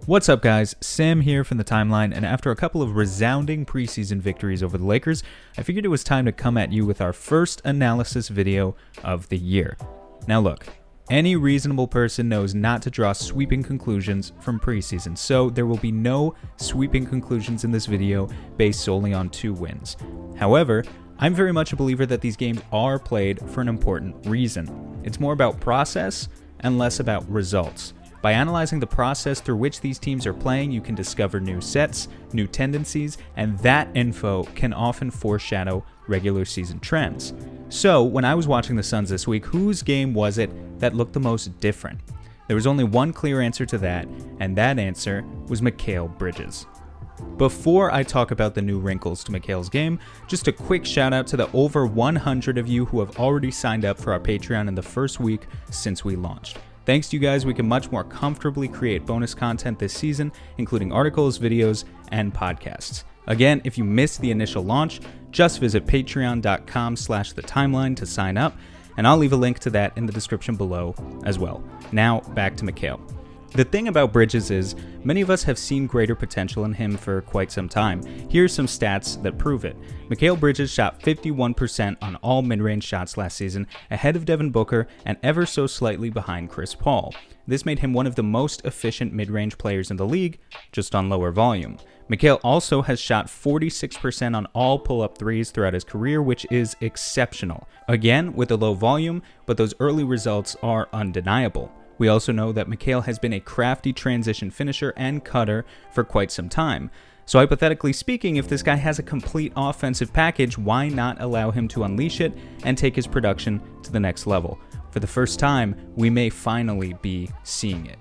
What's up, guys? Sam here from the Timeline, and after a couple of resounding preseason victories over the Lakers, I figured it was time to come at you with our first analysis video of the year. Now look, any reasonable person knows not to draw sweeping conclusions from preseason, so there will be no sweeping conclusions in this video based solely on 2 wins. However, I'm very much a believer that these games are played for an important reason. It's more about process and less about results. By analyzing the process through which these teams are playing, you can discover new sets, new tendencies, and that info can often foreshadow regular season trends. So, when I was watching the Suns this week, whose game was it that looked the most different? There was only one clear answer to that, and that answer was Mikal Bridges. Before I talk about the new wrinkles to Mikal's game, just a quick shout out to the over 100 of you who have already signed up for our Patreon in the first week since we launched. Thanks to you guys, we can much more comfortably create bonus content this season, including articles, videos, and podcasts. Again, if you missed the initial launch, just visit patreon.com/thetimeline to sign up, and I'll leave a link to that in the description below as well. Now, back to Mikal. The thing about Bridges is, many of us have seen greater potential in him for quite some time. Here's some stats that prove it. Mikal Bridges shot 51% on all mid-range shots last season, ahead of Devin Booker and ever so slightly behind Chris Paul. This made him one of the most efficient mid-range players in the league, just on lower volume. Mikal also has shot 46% on all pull-up threes throughout his career, which is exceptional. Again, with a low volume, but those early results are undeniable. We also know that Mikal has been a crafty transition finisher and cutter for quite some time. So hypothetically speaking, if this guy has a complete offensive package, why not allow him to unleash it and take his production to the next level? For the first time, we may finally be seeing it.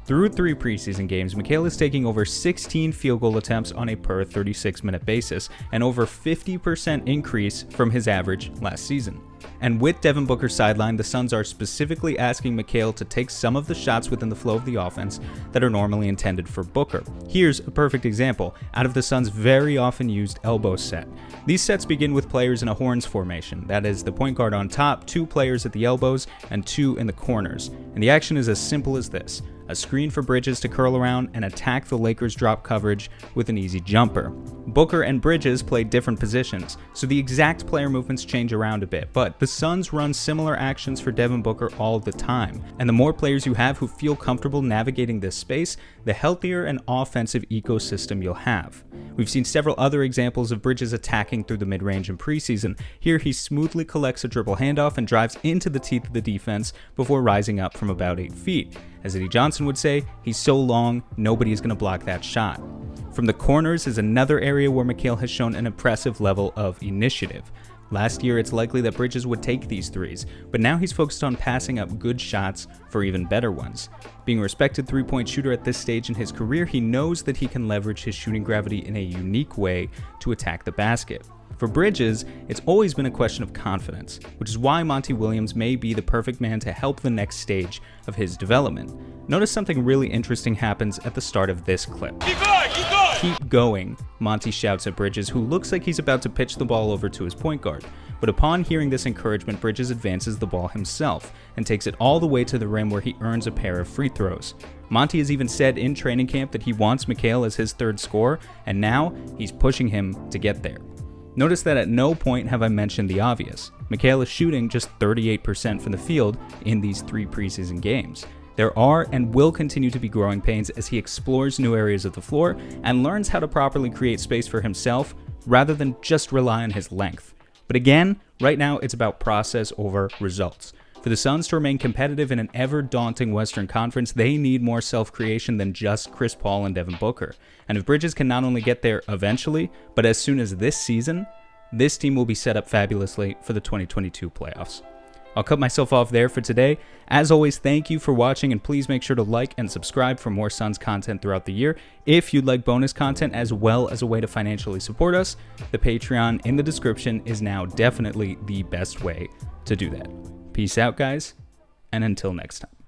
Through 3 preseason games, Mikal is taking over 16 field goal attempts on a per 36-minute basis, an over 50% increase from his average last season. And with Devin Booker sidelined, the Suns are specifically asking Mikal to take some of the shots within the flow of the offense that are normally intended for Booker. Here's a perfect example out of the Suns' very often used elbow set. These sets begin with players in a horns formation, that is, the point guard on top, 2 players at the elbows, and 2 in the corners. And the action is as simple as this: a screen for Bridges to curl around and attack the Lakers' drop coverage with an easy jumper. Booker and Bridges play different positions, so the exact player movements change around a bit, but the Suns run similar actions for Devin Booker all the time. And the more players you have who feel comfortable navigating this space, the healthier an offensive ecosystem you'll have. We've seen several other examples of Bridges attacking through the mid-range in preseason. Here he smoothly collects a dribble handoff and drives into the teeth of the defense before rising up from about 8 feet. As Eddie Johnson would say, he's so long, nobody is going to block that shot. From the corners is another area where Mikal has shown an impressive level of initiative. Last year, it's likely that Bridges would take these threes, but now he's focused on passing up good shots for even better ones. Being a respected three-point shooter at this stage in his career, he knows that he can leverage his shooting gravity in a unique way to attack the basket. For Bridges, it's always been a question of confidence, which is why Monty Williams may be the perfect man to help the next stage of his development. Notice something really interesting happens at the start of this clip. Keep going, keep going! "Keep going," Monty shouts at Bridges, who looks like he's about to pitch the ball over to his point guard. But upon hearing this encouragement, Bridges advances the ball himself and takes it all the way to the rim where he earns a pair of free throws. Monty has even said in training camp that he wants Mikal as his third scorer, and now he's pushing him to get there. Notice that at no point have I mentioned the obvious. Mikal is shooting just 38% from the field in these 3 preseason games. There are and will continue to be growing pains as he explores new areas of the floor and learns how to properly create space for himself rather than just rely on his length. But again, right now it's about process over results. For the Suns to remain competitive in an ever-daunting Western Conference, they need more self-creation than just Chris Paul and Devin Booker. And if Bridges can not only get there eventually, but as soon as this season, this team will be set up fabulously for the 2022 playoffs. I'll cut myself off there for today. As always, thank you for watching, and please make sure to like and subscribe for more Suns content throughout the year. If you'd like bonus content as well as a way to financially support us, the Patreon in the description is now definitely the best way to do that. Peace out, guys, and until next time.